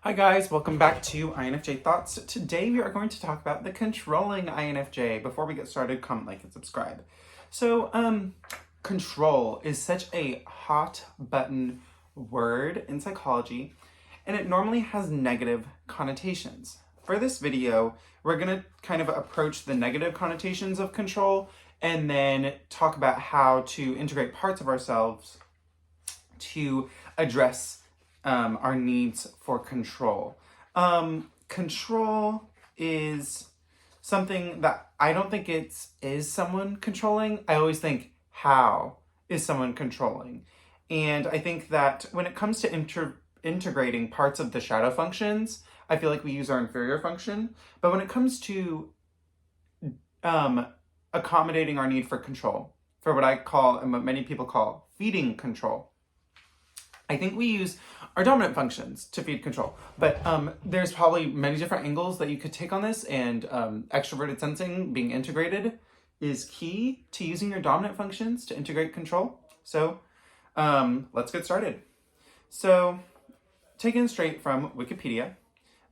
Hi guys, welcome back to INFJ Thoughts. Today we are going to talk about the controlling INFJ. Before we get started, comment, like, and subscribe. Control is such a hot button word in psychology, and it normally has negative connotations. For this video, we're gonna kind of approach the negative connotations of control and then talk about how to integrate parts of ourselves to address our needs for control. Control is something that I don't think is someone controlling. I always think, how is someone controlling? And I think that when it comes to integrating parts of the shadow functions, I feel like we use our inferior function. But when it comes to accommodating our need for control, for what I call and what many people call feeding control, I think we use our dominant functions to feed control. But there's probably many different angles that you could take on this, and extroverted sensing being integrated is key to using your dominant functions to integrate control. So let's get started. So, taken straight from Wikipedia,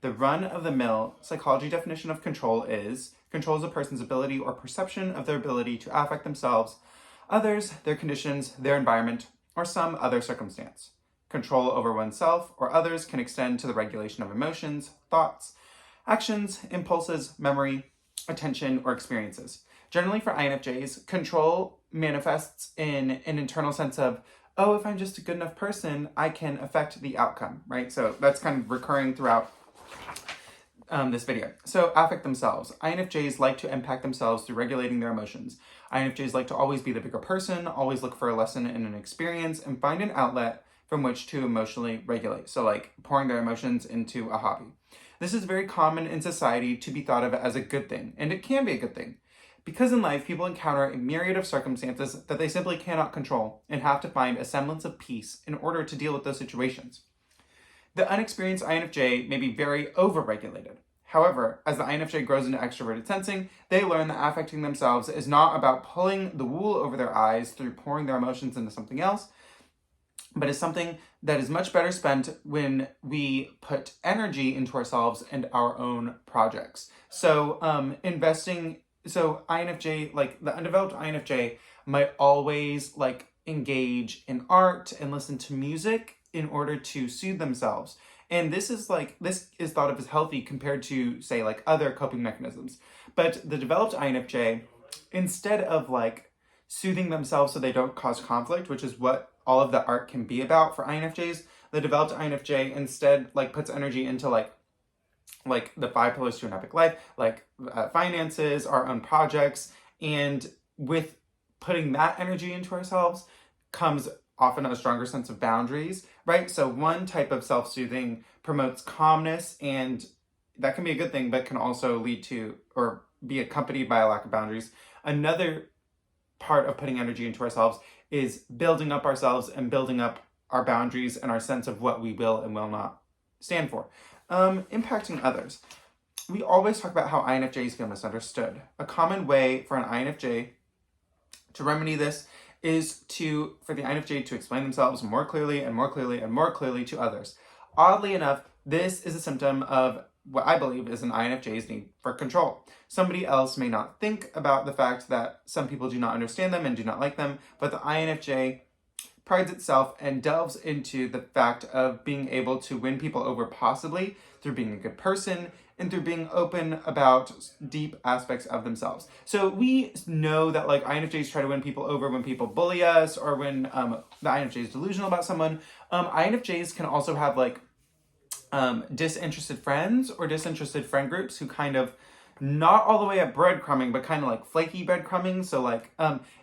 the run-of-the-mill psychology definition of control is a person's ability or perception of their ability to affect themselves, others, their conditions, their environment, or some other circumstance. Control over oneself or others can extend to the regulation of emotions, thoughts, actions, impulses, memory, attention, or experiences. Generally for INFJs, control manifests in an internal sense of, oh, if I'm just a good enough person, I can affect the outcome, right? So that's kind of recurring throughout this video. So affect themselves. INFJs like to impact themselves through regulating their emotions. INFJs like to always be the bigger person, always look for a lesson in an experience, and find an outlet from which to emotionally regulate. So like pouring their emotions into a hobby. This is very common in society to be thought of as a good thing, and it can be a good thing. Because in life, people encounter a myriad of circumstances that they simply cannot control and have to find a semblance of peace in order to deal with those situations. The unexperienced INFJ may be very overregulated. However, as the INFJ grows into extroverted sensing, they learn that affecting themselves is not about pulling the wool over their eyes through pouring their emotions into something else, but is something that is much better spent when we put energy into ourselves and our own projects. So INFJ, like the undeveloped INFJ might always like engage in art and listen to music in order to soothe themselves. And this is thought of as healthy compared to, say, like other coping mechanisms. But the developed INFJ, instead of like soothing themselves so they don't cause conflict, which is what all of the art can be about for INFJs, the developed INFJ instead like puts energy into like the 5 pillars to an epic life, like finances, our own projects, and with putting that energy into ourselves comes often a stronger sense of boundaries, right? So one type of self-soothing promotes calmness, and that can be a good thing, but can also lead to or be accompanied by a lack of boundaries. Another part of putting energy into ourselves is building up ourselves and building up our boundaries and our sense of what we will and will not stand for. Impacting others. We always talk about how INFJs feel misunderstood. A common way for an INFJ to remedy this is for the INFJ to explain themselves more clearly and more clearly and more clearly to others. Oddly enough, this is a symptom of what I believe is an INFJ's need for control. Somebody else may not think about the fact that some people do not understand them and do not like them, but the INFJ prides itself and delves into the fact of being able to win people over, possibly through being a good person and through being open about deep aspects of themselves. So we know that like INFJs try to win people over when people bully us, or when the INFJ is delusional about someone. INFJs can also have like disinterested friends or disinterested friend groups who kind of not all the way at breadcrumbing, but kind of like flaky breadcrumbing. So like,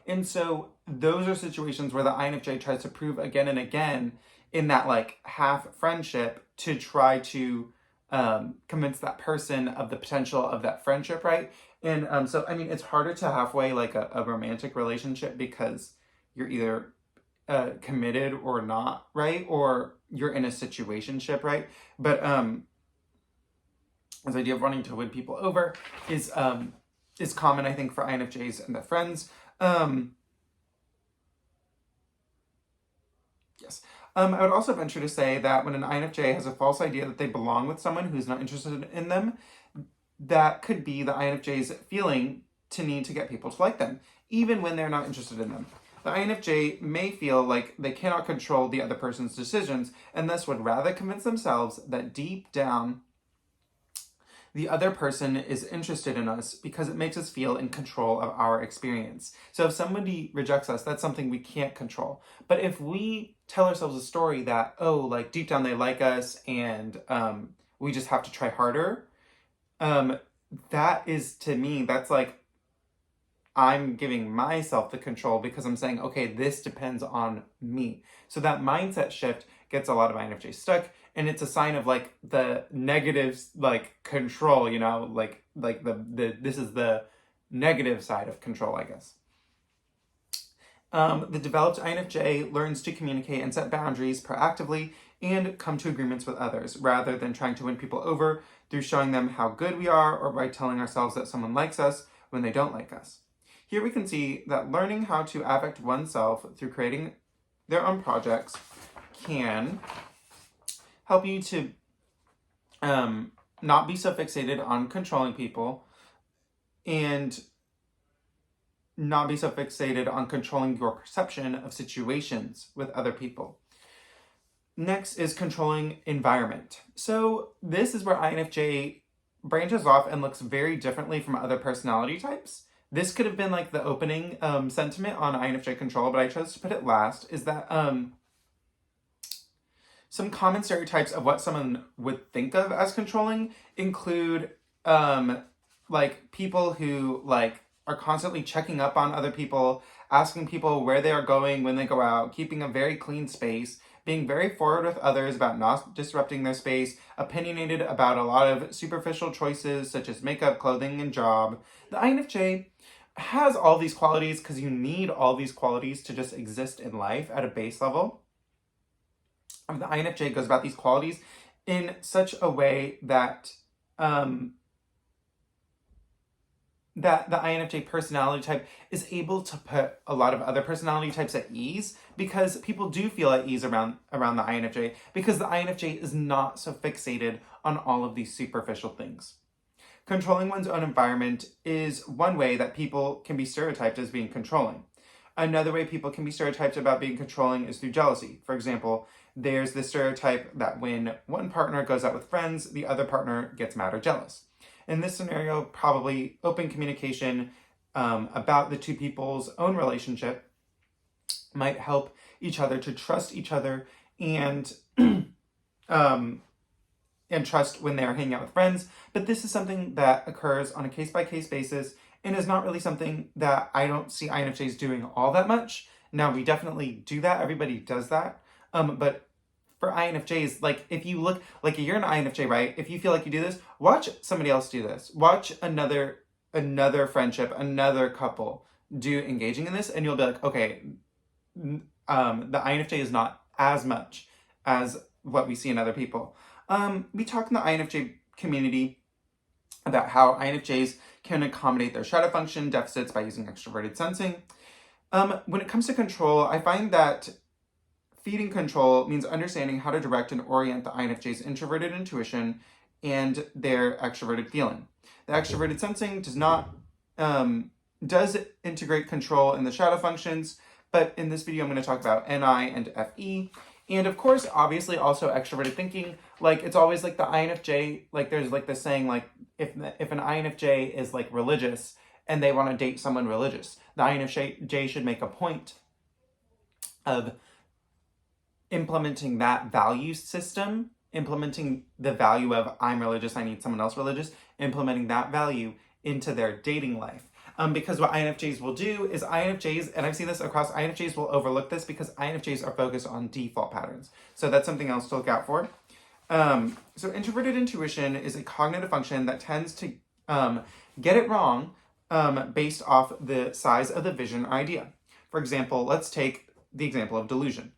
and so those are situations where the INFJ tries to prove again and again in that like half friendship to try to convince that person of the potential of that friendship, right? And so, I mean, it's harder to halfway like a romantic relationship because you're either committed or not, right? Or you're in a situationship, right? But this idea of wanting to win people over is common, I think, for INFJs and their friends. Yes. I would also venture to say that when an INFJ has a false idea that they belong with someone who's not interested in them, that could be the INFJ's feeling to need to get people to like them, even when they're not interested in them. The INFJ may feel like they cannot control the other person's decisions and thus would rather convince themselves that deep down the other person is interested in us because it makes us feel in control of our experience. So if somebody rejects us, that's something we can't control. But if we tell ourselves a story that, oh, like deep down they like us and we just have to try harder, that is, to me, that's like I'm giving myself the control because I'm saying, okay, this depends on me. So that mindset shift gets a lot of INFJ stuck, and it's a sign of like the negative like control, you know, like the this is the negative side of control, I guess. The developed INFJ learns to communicate and set boundaries proactively and come to agreements with others rather than trying to win people over through showing them how good we are or by telling ourselves that someone likes us when they don't like us. Here we can see that learning how to affect oneself through creating their own projects can help you to not be so fixated on controlling people and not be so fixated on controlling your perception of situations with other people. Next is controlling environment. So this is where INFJ branches off and looks very differently from other personality types. This could have been like the opening sentiment on INFJ Control, but I chose to put it last, is that some common stereotypes of what someone would think of as controlling include like people who like are constantly checking up on other people, asking people where they are going when they go out, keeping a very clean space, being very forward with others about not disrupting their space, opinionated about a lot of superficial choices such as makeup, clothing, and job. The INFJ has all these qualities because you need all these qualities to just exist in life at a base level. The INFJ goes about these qualities in such a way that that the INFJ personality type is able to put a lot of other personality types at ease, because people do feel at ease around the INFJ because the INFJ is not so fixated on all of these superficial things. Controlling one's own environment is one way that people can be stereotyped as being controlling. Another way people can be stereotyped about being controlling is through jealousy. For example, there's this stereotype that when one partner goes out with friends, the other partner gets mad or jealous. In this scenario, probably open communication about the two people's own relationship might help each other to trust each other and trust when they're hanging out with friends. But this is something that occurs on a case-by-case basis and is not really something that I don't see INFJs doing all that much. Now, we definitely do that. Everybody does that. But for INFJs, like if you look, like you're an INFJ, right? If you feel like you do this, watch somebody else do this. Watch another friendship, another couple do engaging in this, and you'll be like, okay, the INFJ is not as much as what we see in other people. We talk in the INFJ community about how INFJs can accommodate their shadow function deficits by using extroverted sensing. When it comes to control, I find that feeding control means understanding how to direct and orient the INFJ's introverted intuition and their extroverted feeling. The extroverted sensing does integrate control in the shadow functions, but in this video I'm going to talk about NI and FE. And of course, obviously also extroverted thinking. Like it's always like the INFJ, like there's like this saying, like if an INFJ is like religious and they want to date someone religious, the INFJ should make a point of implementing that value system, implementing the value of I'm religious, I need someone else religious, implementing that value into their dating life. Because what INFJs will do is INFJs, and I've seen this across, INFJs will overlook this because INFJs are focused on default patterns. So that's something else to look out for. So introverted intuition is a cognitive function that tends to get it wrong based off the size of the vision or idea. For example, let's take the example of delusion.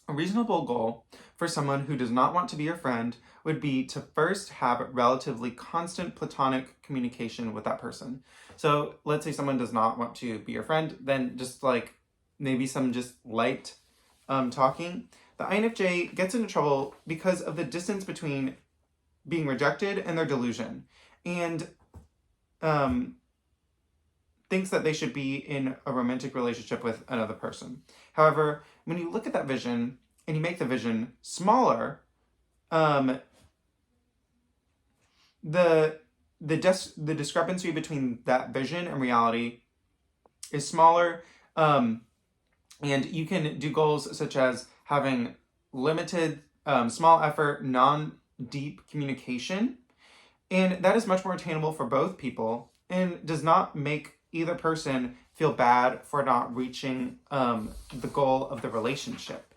A reasonable goal for someone who does not want to be your friend would be to first have relatively constant platonic communication with that person. So let's say someone does not want to be your friend, then just like maybe some just light talking. the INFJ gets into trouble because of the distance between being rejected and their delusion, and thinks that they should be in a romantic relationship with another person. However, when you look at that vision and you make the vision smaller, the discrepancy between that vision and reality is smaller, and you can do goals such as having limited, small effort, non-deep communication, and that is much more attainable for both people and does not make either person feel bad for not reaching the goal of the relationship.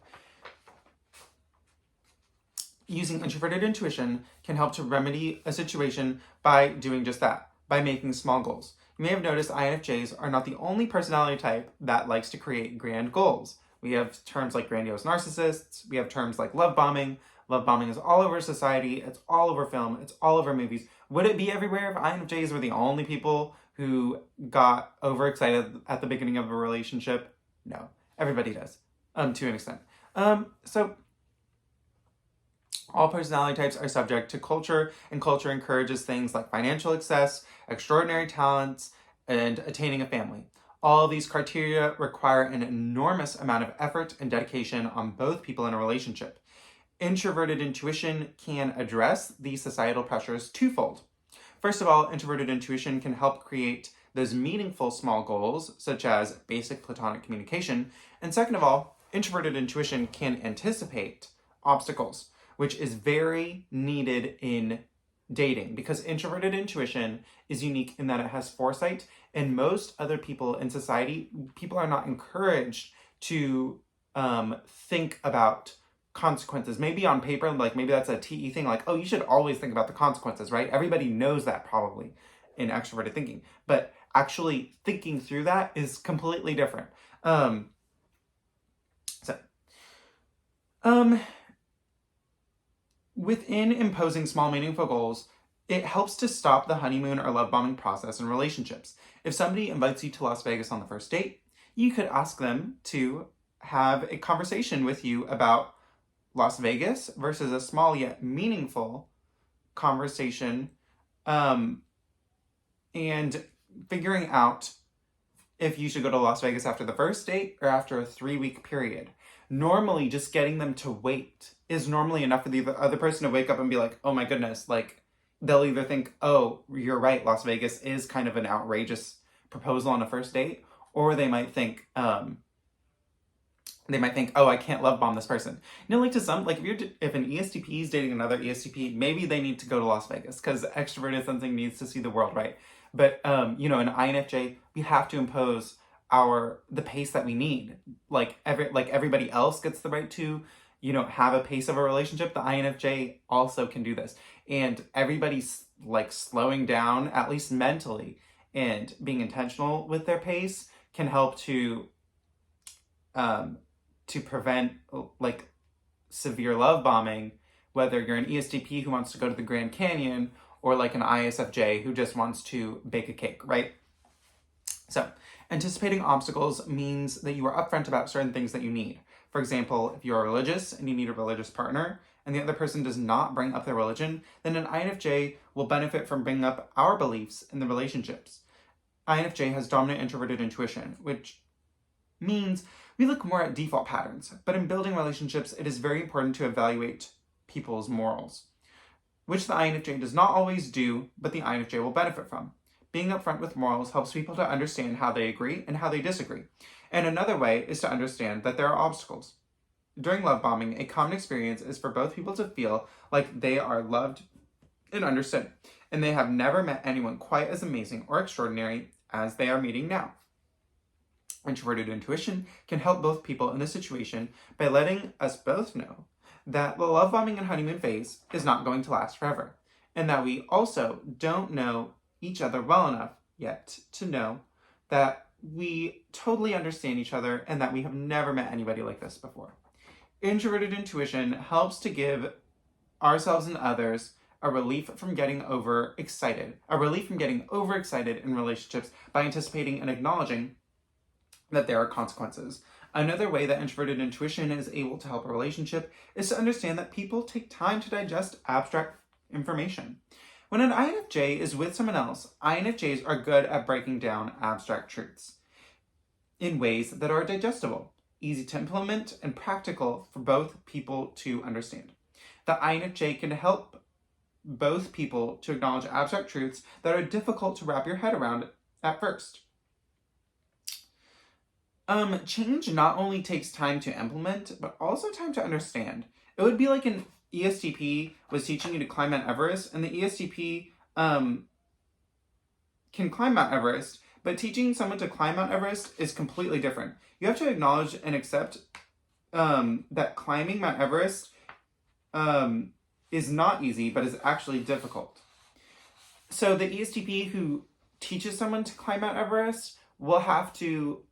Using introverted intuition can help to remedy a situation by doing just that, by making small goals. You may have noticed INFJs are not the only personality type that likes to create grand goals. We have terms like grandiose narcissists, we have terms like love bombing. Love bombing is all over society, it's all over film, it's all over movies. Would it be everywhere if INFJs were the only people who got overexcited at the beginning of a relationship? No, everybody does, to an extent. So all personality types are subject to culture, and culture encourages things like financial success, extraordinary talents, and attaining a family. All of these criteria require an enormous amount of effort and dedication on both people in a relationship. Introverted intuition can address these societal pressures twofold. First of all, introverted intuition can help create those meaningful small goals, such as basic platonic communication. And second of all, introverted intuition can anticipate obstacles, which is very needed in dating, because introverted intuition is unique in that it has foresight, and most other people in society, people are not encouraged to think about consequences. Maybe on paper, like maybe that's a TE thing, like, oh, you should always think about the consequences, right? Everybody knows that probably in extroverted thinking, but actually thinking through that is completely different. Within imposing small meaningful goals, it helps to stop the honeymoon or love bombing process in relationships. If somebody invites you to Las Vegas on the first date, you could ask them to have a conversation with you about Las Vegas versus a small yet meaningful conversation, and figuring out if you should go to Las Vegas after the first date or after a 3-week period. Normally, just getting them to wait is normally enough for the other person to wake up and be like, oh my goodness, like they'll either think, oh, you're right, Las Vegas is kind of an outrageous proposal on a first date, or they might think, oh, I can't love bomb this person. You know, like to some, like if an ESTP is dating another ESTP, maybe they need to go to Las Vegas because extroverted sensing needs to see the world, right? But an INFJ, we have to impose the pace that we need. Like everybody else gets the right to, have a pace of a relationship. The INFJ also can do this, and everybody's like slowing down, at least mentally, and being intentional with their pace can help to prevent like severe love bombing, whether you're an ESTP who wants to go to the Grand Canyon or like an ISFJ who just wants to bake a cake, right? So, anticipating obstacles means that you are upfront about certain things that you need. For example, if you are religious and you need a religious partner, and the other person does not bring up their religion, then an INFJ will benefit from bringing up our beliefs in the relationships. INFJ has dominant introverted intuition, which means we look more at default patterns, but in building relationships, it is very important to evaluate people's morals, which the INFJ does not always do, but the INFJ will benefit from. Being upfront with morals helps people to understand how they agree and how they disagree. And another way is to understand that there are obstacles. During love bombing, a common experience is for both people to feel like they are loved and understood, and they have never met anyone quite as amazing or extraordinary as they are meeting now. Introverted intuition can help both people in this situation by letting us both know that the love bombing and honeymoon phase is not going to last forever, and that we also don't know each other well enough yet to know that we totally understand each other and that we have never met anybody like this before. Introverted intuition helps to give ourselves and others a relief from getting overexcited in relationships by anticipating and acknowledging that there are consequences. Another way that introverted intuition is able to help a relationship is to understand that people take time to digest abstract information. When an INFJ is with someone else, INFJs are good at breaking down abstract truths in ways that are digestible, easy to implement, and practical for both people to understand. The INFJ can help both people to acknowledge abstract truths that are difficult to wrap your head around at first. Change not only takes time to implement, but also time to understand. It would be like an ESTP was teaching you to climb Mount Everest, and the ESTP can climb Mount Everest, but teaching someone to climb Mount Everest is completely different. You have to acknowledge and accept that climbing Mount Everest is not easy, but is actually difficult. So the ESTP who teaches someone to climb Mount Everest will have to,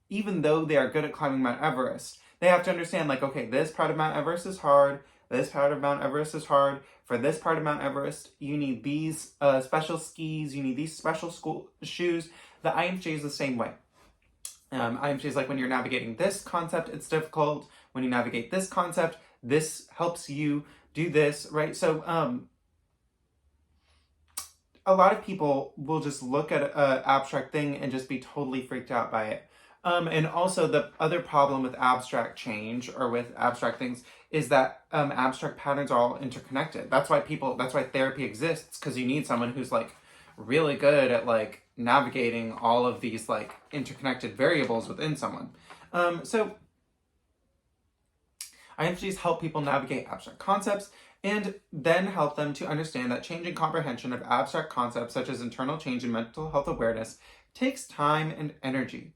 even though they are good at climbing Mount Everest, they have to understand, like, okay, this part of Mount Everest is hard, this part of Mount Everest is hard. For this part of Mount Everest, you need these special skis, you need these special school shoes. The INFJ is the same way. INFJ is like, when you're navigating this concept, it's difficult. When you navigate this concept, this helps you do this, right? So a lot of people will just look at an abstract thing and just be totally freaked out by it. And also the other problem with abstract change or with abstract things is that abstract patterns are all interconnected. That's why therapy exists, because you need someone who's like really good at like navigating all of these like interconnected variables within someone. So INFJs help people navigate abstract concepts and then help them to understand that changing comprehension of abstract concepts such as internal change and mental health awareness takes time and energy.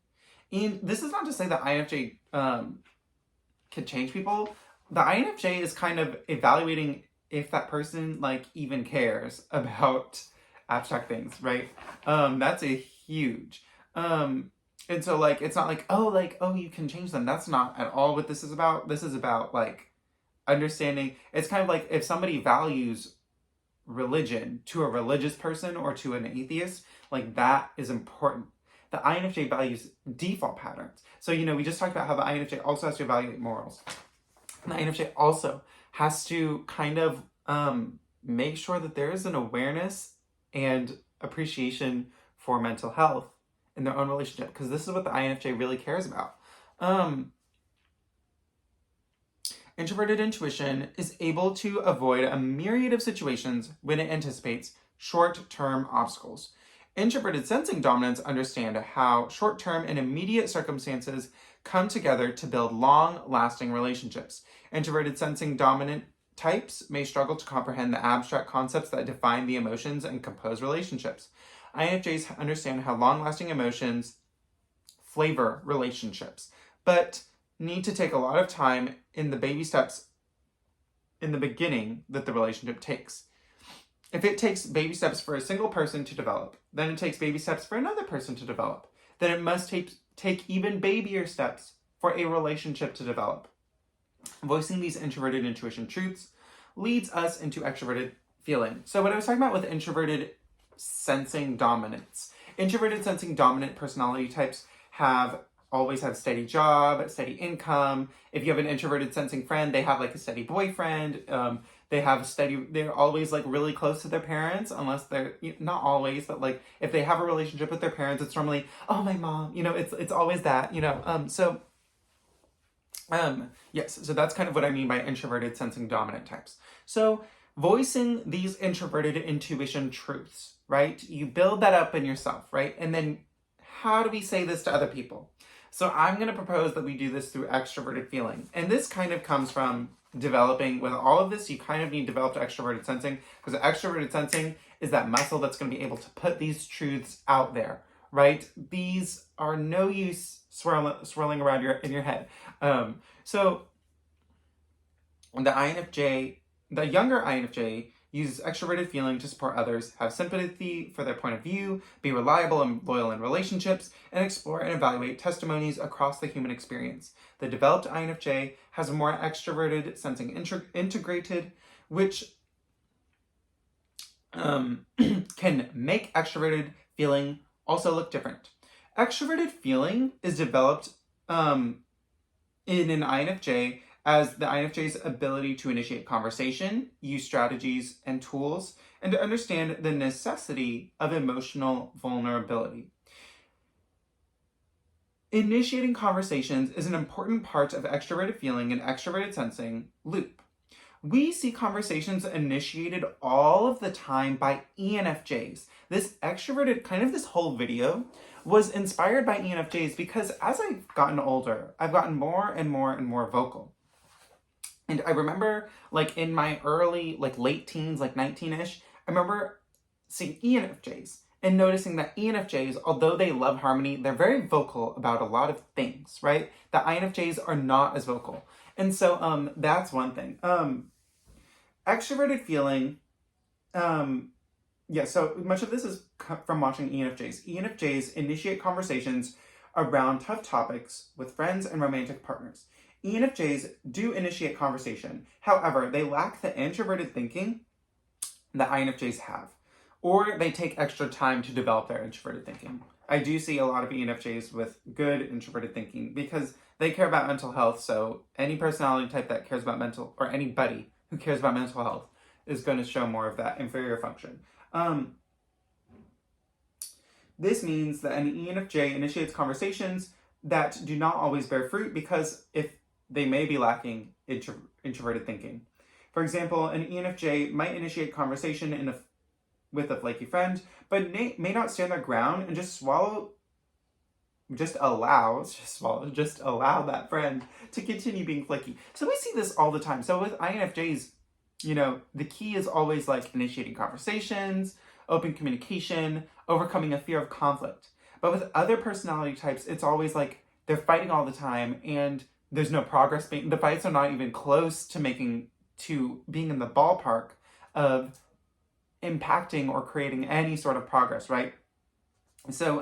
And this is not to say that INFJ can change people. The INFJ is kind of evaluating if that person like even cares about abstract things, right? That's a huge. And so like it's not like, oh, you can change them. That's not at all what this is about. This is about like understanding. It's kind of like if somebody values religion to a religious person or to an atheist, like that is important. The INFJ values default patterns. So, we just talked about how the INFJ also has to evaluate morals. And the INFJ also has to kind of make sure that there is an awareness and appreciation for mental health in their own relationship, because this is what the INFJ really cares about. Introverted intuition is able to avoid a myriad of situations when it anticipates short-term obstacles. Introverted sensing dominants understand how short-term and immediate circumstances come together to build long-lasting relationships. Introverted sensing dominant types may struggle to comprehend the abstract concepts that define the emotions and compose relationships. INFJs understand how long-lasting emotions flavor relationships, but need to take a lot of time in the baby steps in the beginning that the relationship takes. If it takes baby steps for a single person to develop, then it takes baby steps for another person to develop. Then it must take even babier steps for a relationship to develop. Voicing these introverted intuition truths leads us into extroverted feeling. So what I was talking about with introverted sensing dominance. Introverted sensing dominant personality types always have steady job, steady income. If you have an introverted sensing friend, they have like a steady boyfriend. They're always like really close to their parents, unless they're, not always, but like if they have a relationship with their parents, it's normally, oh, my mom, it's always that, yes, so that's kind of what I mean by introverted sensing dominant types. So voicing these introverted intuition truths, right? You build that up in yourself, right? And then how do we say this to other people? So I'm going to propose that we do this through extroverted feeling. And this kind of comes from developing, with all of this, you kind of need developed extroverted sensing, because extroverted sensing is that muscle that's going to be able to put these truths out there, right? These are no use swirling around in your head. So the younger INFJ uses extroverted feeling to support others, have sympathy for their point of view, be reliable and loyal in relationships, and explore and evaluate testimonies across the human experience. The developed INFJ has a more extroverted sensing integrated, which can make extroverted feeling also look different. Extroverted feeling is developed in an INFJ as the INFJ's ability to initiate conversation, use strategies and tools, and to understand the necessity of emotional vulnerability. Initiating conversations is an important part of extroverted feeling and extroverted sensing loop. We see conversations initiated all of the time by ENFJs. This extroverted, kind of this whole video was inspired by ENFJs because as I've gotten older, I've gotten more and more and more vocal. And I remember like in my early, like late teens, like 19-ish, I remember seeing ENFJs and noticing that ENFJs, although they love harmony, they're very vocal about a lot of things, right? The INFJs are not as vocal. And so that's one thing. Extroverted feeling, so much of this is from watching ENFJs. ENFJs initiate conversations around tough topics with friends and romantic partners. ENFJs do initiate conversation. However, they lack the introverted thinking that INFJs have, or they take extra time to develop their introverted thinking. I do see a lot of ENFJs with good introverted thinking because they care about mental health. So any personality type that cares about or anybody who cares about mental health is going to show more of that inferior function. This means that an ENFJ initiates conversations that do not always bear fruit because if they may be lacking introverted thinking. For example, an ENFJ might initiate conversation with a flaky friend, but may not stand their ground and just allow that friend to continue being flaky. So we see this all the time. So with INFJs, the key is always like initiating conversations, open communication, overcoming a fear of conflict. But with other personality types, it's always like they're fighting all the time and there's no progress. The fights are not even close to being in the ballpark of impacting or creating any sort of progress, right? So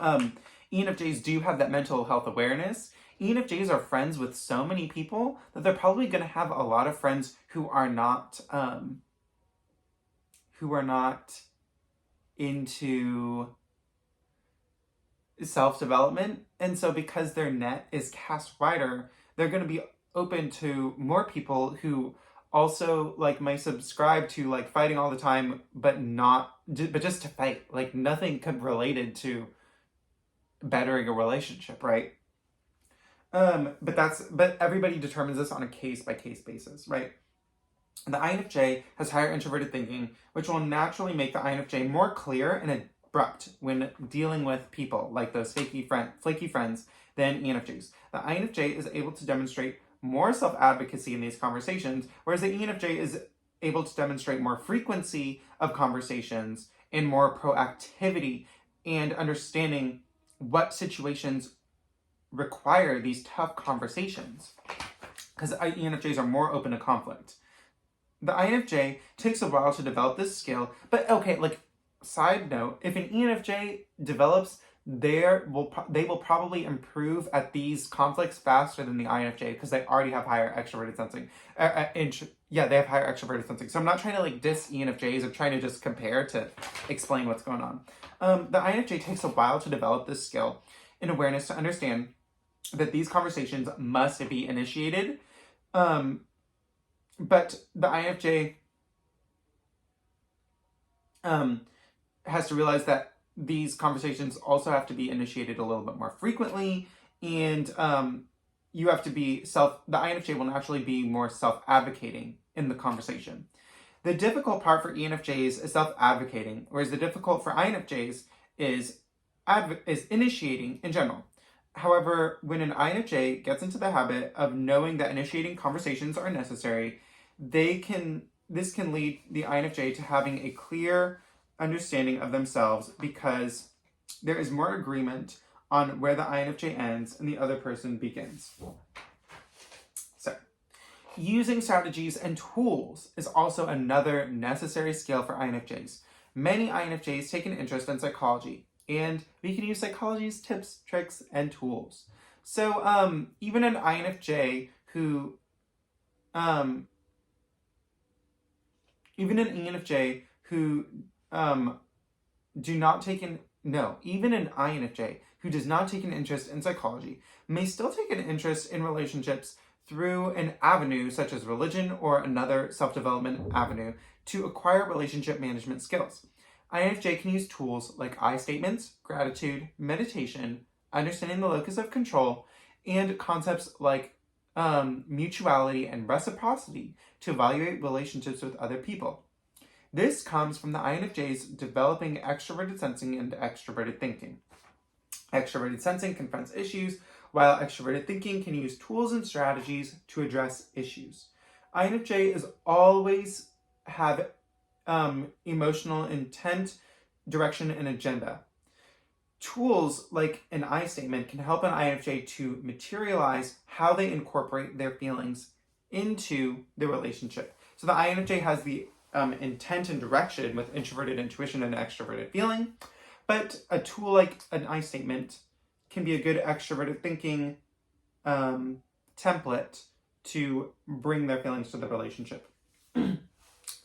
ENFJs do have that mental health awareness. ENFJs are friends with so many people that they're probably going to have a lot of friends who are not into self-development. And so because their net is cast wider, they're going to be open to more people who also like might subscribe to like fighting all the time, but just to fight, like nothing related to bettering a relationship, right? But everybody determines this on a case-by-case basis, right? The INFJ has higher introverted thinking, which will naturally make the INFJ more clear and abrupt when dealing with people like those flaky friends than ENFJs. The INFJ is able to demonstrate more self-advocacy in these conversations, whereas the ENFJ is able to demonstrate more frequency of conversations and more proactivity and understanding what situations require these tough conversations, because ENFJs are more open to conflict. The INFJ takes a while to develop this skill, but okay, like side note, if an ENFJ develops, they will probably improve at these conflicts faster than the INFJ because they already have higher extroverted sensing. They have higher extroverted sensing. So I'm not trying to like diss ENFJs. I'm trying to just compare to explain what's going on. The INFJ takes a while to develop this skill and awareness to understand that these conversations must be initiated. But the INFJ has to realize that these conversations also have to be initiated a little bit more frequently, and you have to be the INFJ will naturally be more self-advocating in the conversation. The difficult part for ENFJs is self-advocating, whereas the difficult for INFJs is initiating in general. However, when an INFJ gets into the habit of knowing that initiating conversations are necessary, this can lead the INFJ to having a clear understanding of themselves because there is more agreement on where the INFJ ends and the other person begins. So, using strategies and tools is also another necessary skill for INFJs. Many INFJs take an interest in psychology, and we can use psychology's tips, tricks, and tools. So, even an INFJ who even an INFJ who does not take an interest in psychology may still take an interest in relationships through an avenue such as religion or another self-development avenue to acquire relationship management skills. INFJ can use tools like I statements, gratitude, meditation, understanding the locus of control, and concepts like mutuality and reciprocity to evaluate relationships with other people. This comes from the INFJ's developing extroverted sensing and extroverted thinking. Extroverted sensing confronts issues, while extroverted thinking can use tools and strategies to address issues. INFJ is always have emotional intent, direction, and agenda. Tools like an I statement can help an INFJ to materialize how they incorporate their feelings into the relationship. So the INFJ has the intent and direction with introverted intuition and extroverted feeling, but a tool like an I statement can be a good extroverted thinking template to bring their feelings to the relationship.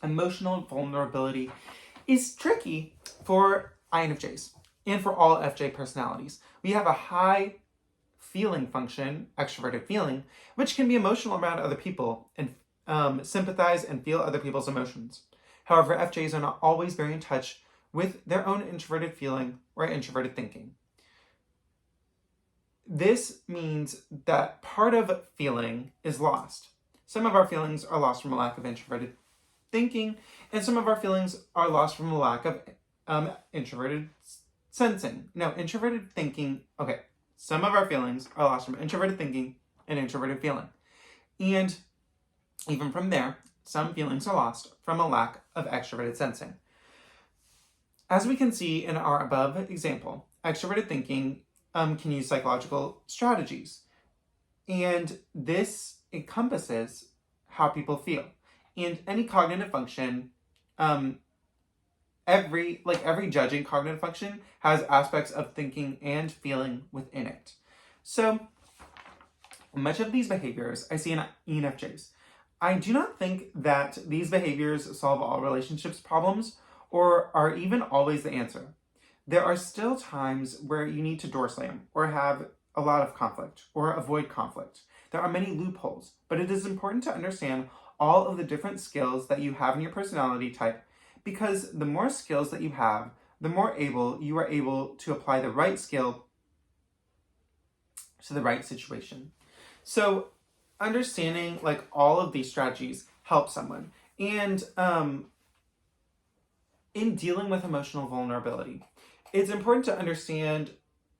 Emotional vulnerability is tricky for INFJs and for all FJ personalities. We have a high feeling function, extroverted feeling, which can be emotional around other people and sympathize and feel other people's emotions. However, FJs are not always very in touch with their own introverted feeling or introverted thinking. This means that part of feeling is lost. Some of our feelings are lost from a lack of introverted thinking, and some of our feelings are lost from a lack of introverted sensing. No, introverted thinking, okay, some of our feelings are lost from introverted thinking and introverted feeling. And even from there, some feelings are lost from a lack of extroverted sensing. As we can see in our above example, extroverted thinking can use psychological strategies. And this encompasses how people feel. And any cognitive function, every judging cognitive function has aspects of thinking and feeling within it. So much of these behaviors I see in ENFJs. I do not think that these behaviors solve all relationships problems or are even always the answer. There are still times where you need to door slam or have a lot of conflict or avoid conflict. There are many loopholes, but it is important to understand all of the different skills that you have in your personality type, because the more skills that you have, the more you are able to apply the right skill to the right situation. So understanding like all of these strategies help someone. And in dealing with emotional vulnerability, it's important to understand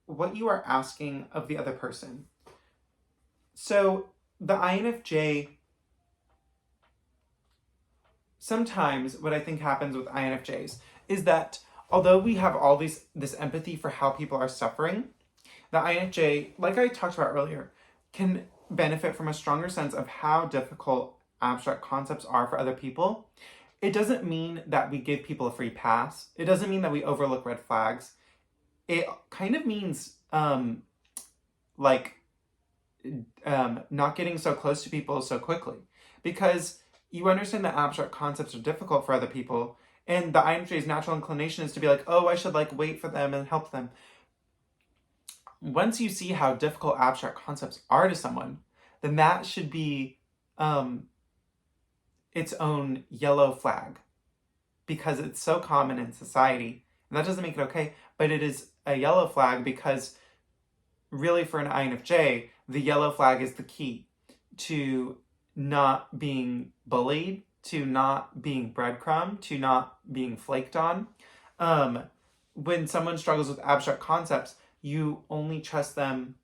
what you are asking of the other person. So the INFJ, sometimes what I think happens with INFJs is that although we have all this empathy for how people are suffering, the INFJ, like I talked about earlier, can benefit from a stronger sense of how difficult abstract concepts are for other people. It doesn't mean that we give people a free pass. It doesn't mean that we overlook red flags. It kind of means not getting so close to people so quickly, because you understand that abstract concepts are difficult for other people, and the INFJ's natural inclination is to be like, oh, I should like wait for them and help them. Once you see how difficult abstract concepts are to someone, then that should be its own yellow flag, because it's so common in society. And that doesn't make it okay, but it is a yellow flag because really for an INFJ, the yellow flag is the key to not being bullied, to not being breadcrumbed, to not being flaked on. When someone struggles with abstract concepts, you only trust them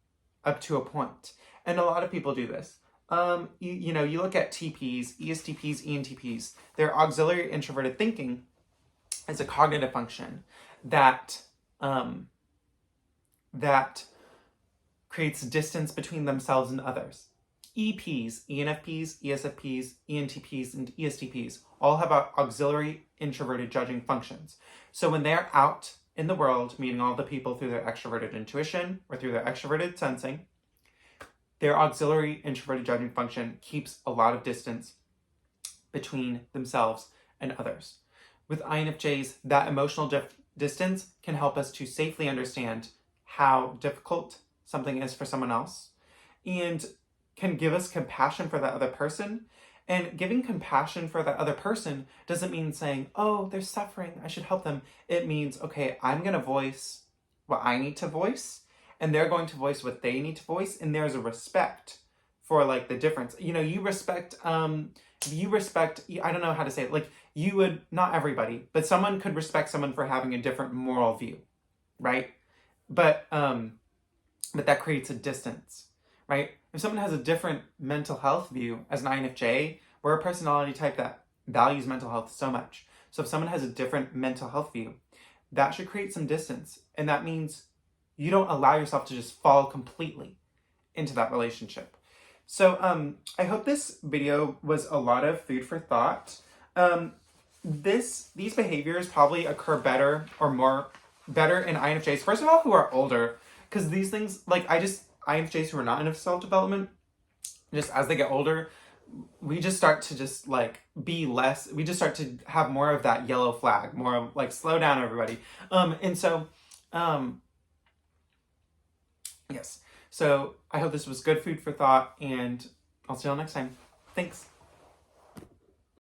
up to a point. And a lot of people do this. You look at TPs, ESTPs, ENTPs, their auxiliary introverted thinking is a cognitive function that creates distance between themselves and others. EPs, ENFPs, ESFPs, ENTPs, and ESTPs all have auxiliary introverted judging functions. So when they're out in the world, meeting all the people through their extroverted intuition or through their extroverted sensing, their auxiliary introverted judging function keeps a lot of distance between themselves and others. With INFJs, that emotional distance can help us to safely understand how difficult something is for someone else. And can give us compassion for that other person. And giving compassion for that other person doesn't mean saying, oh, they're suffering, I should help them. It means, okay, I'm going to voice what I need to voice, and they're going to voice what they need to voice, and there's a respect for like the difference. You know, you respect, I don't know how to say it, like you would, not everybody, but someone could respect someone for having a different moral view, right? But that creates a distance, right? If someone has a different mental health view as an INFJ, we're a personality type that values mental health so much. So if someone has a different mental health view, that should create some distance. And that means you don't allow yourself to just fall completely into that relationship. So I hope this video was a lot of food for thought. These behaviors probably occur better in INFJs, first of all, who are older, because these things, like INFJs who are not in self-development, just as they get older, we just start to just like be less, we just start to have more of that yellow flag, more of like, slow down everybody. Yes. So I hope this was good food for thought, and I'll see you all next time. Thanks.